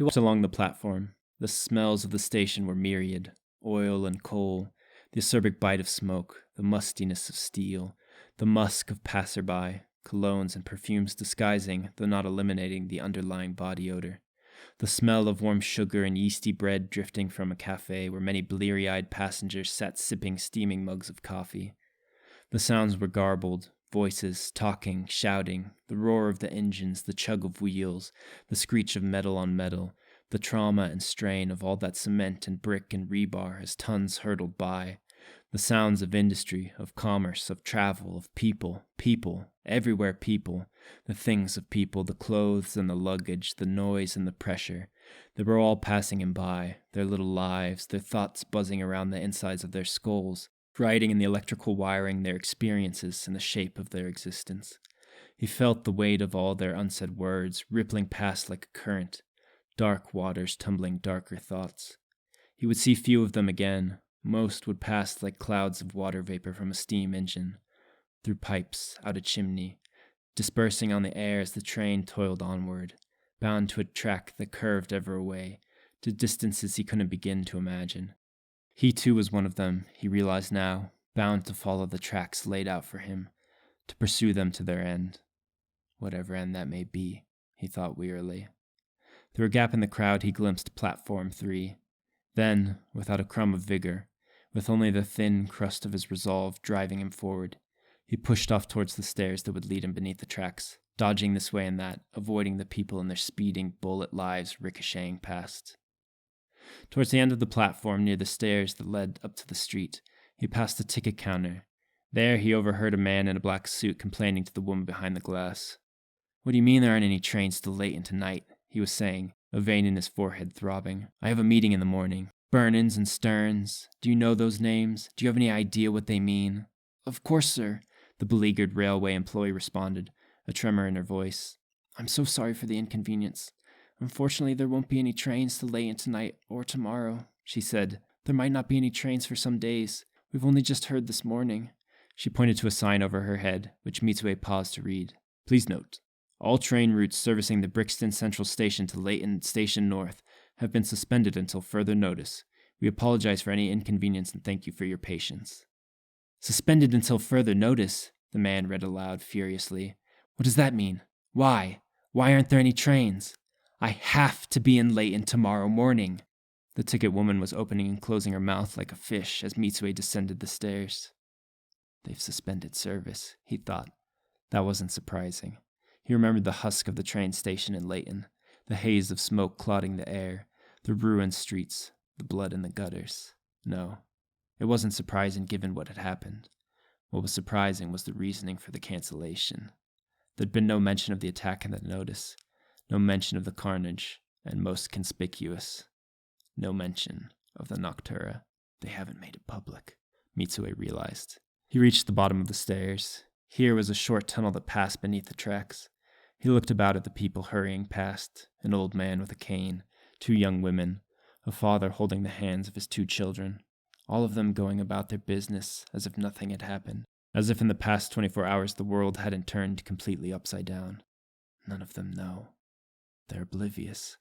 He walked along the platform. The smells of the station were myriad. Oil and coal, the acerbic bite of smoke, the mustiness of steel, the musk of passerby, colognes and perfumes disguising, though not eliminating, the underlying body odor. The smell of warm sugar and yeasty bread drifting from a cafe where many bleary-eyed passengers sat sipping steaming mugs of coffee. The sounds were garbled, voices, talking, shouting, the roar of the engines, the chug of wheels, the screech of metal on metal, the trauma and strain of all that cement and brick and rebar as tons hurtled by, the sounds of industry, of commerce, of travel, of people, everywhere people, the things of people, the clothes and the luggage, the noise and the pressure. They were all passing him by, their little lives, their thoughts buzzing around the insides of their skulls, writing in the electrical wiring their experiences and the shape of their existence. He felt the weight of all their unsaid words rippling past like a current, dark waters tumbling darker thoughts. He would see few of them again. Most would pass like clouds of water vapor from a steam engine, through pipes, out a chimney, dispersing on the air as the train toiled onward, bound to a track that curved ever away, to distances he couldn't begin to imagine. He too was one of them, he realized now, bound to follow the tracks laid out for him, to pursue them to their end. Whatever end that may be, he thought wearily. Through a gap in the crowd he glimpsed Platform 3. Then, without a crumb of vigor, with only the thin crust of his resolve driving him forward, he pushed off towards the stairs that would lead him beneath the tracks, dodging this way and that, avoiding the people and their speeding bullet lives ricocheting past. Towards the end of the platform near the stairs that led up to the street, he passed the ticket counter. There he overheard a man in a black suit complaining to the woman behind the glass. "What do you mean there aren't any trains till late into night?" he was saying, a vein in his forehead throbbing. "I have a meeting in the morning. Burnins and Stearns. Do you know those names? Do you have any idea what they mean?" "Of course, sir," the beleaguered railway employee responded, a tremor in her voice. "I'm so sorry for the inconvenience. Unfortunately, there won't be any trains till late into night or tomorrow," she said. "There might not be any trains for some days. We've only just heard this morning." She pointed to a sign over her head, which Mitsue paused to read. "Please note, all train routes servicing the Brixton Central Station to Leighton Station North have been suspended until further notice. We apologize for any inconvenience and thank you for your patience." "Suspended until further notice," the man read aloud furiously. "What does that mean? Why? Why aren't there any trains? I have to be in Leighton tomorrow morning." The ticket woman was opening and closing her mouth like a fish as Mitsue descended the stairs. They've suspended service, he thought. That wasn't surprising. He remembered the husk of the train station in Leighton, the haze of smoke clouding the air, the ruined streets, the blood in the gutters. No, it wasn't surprising given what had happened. What was surprising was the reasoning for the cancellation. There'd been no mention of the attack in the notice, no mention of the carnage, and most conspicuous, no mention of the Noctura. They haven't made it public, Mitsue realized. He reached the bottom of the stairs. Here was a short tunnel that passed beneath the tracks. He looked about at the people hurrying past, an old man with a cane, 2 young women, a father holding the hands of his 2 children, all of them going about their business as if nothing had happened, as if in the past 24 hours the world hadn't turned completely upside down. None of them know. They're oblivious.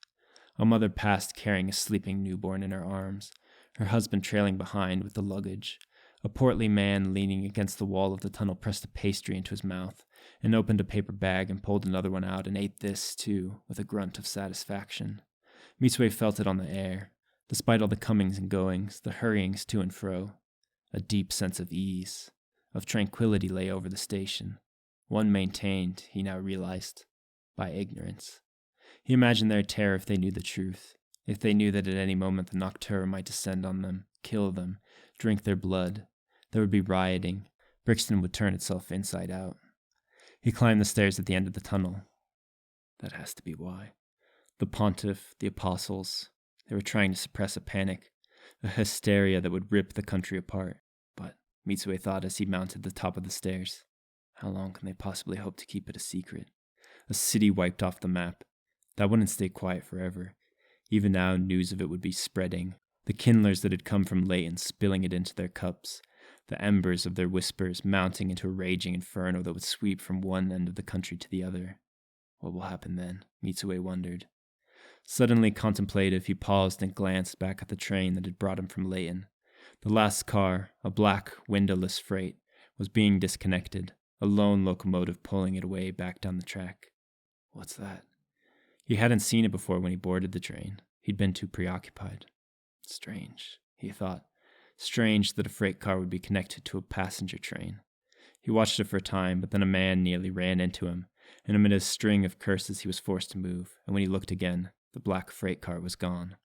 A mother passed carrying a sleeping newborn in her arms, her husband trailing behind with the luggage. A portly man leaning against the wall of the tunnel pressed a pastry into his mouth and opened a paper bag and pulled another one out and ate this, too, with a grunt of satisfaction. Mitsue felt it on the air, despite all the comings and goings, the hurryings to and fro. A deep sense of ease, of tranquility lay over the station, one maintained, he now realized, by ignorance. He imagined their terror if they knew the truth, if they knew that at any moment the Noctura might descend on them, kill them, drink their blood. There would be rioting. Brixton would turn itself inside out. He climbed the stairs at the end of the tunnel. That has to be why. The pontiff, the apostles, they were trying to suppress a panic, a hysteria that would rip the country apart. But, Mitsue thought as he mounted the top of the stairs, how long can they possibly hope to keep it a secret? A city wiped off the map. That wouldn't stay quiet forever. Even now, news of it would be spreading. The kindlers that had come from Leighton spilling it into their cups, the embers of their whispers mounting into a raging inferno that would sweep from one end of the country to the other. What will happen then? Mitsue wondered. Suddenly contemplative, he paused and glanced back at the train that had brought him from Layton. The last car, a black, windowless freight, was being disconnected, a lone locomotive pulling it away back down the track. What's that? He hadn't seen it before when he boarded the train. He'd been too preoccupied. Strange, he thought. Strange that a freight car would be connected to a passenger train. He watched it for a time, but then a man nearly ran into him, and amid a string of curses he was forced to move, and when he looked again, the black freight car was gone.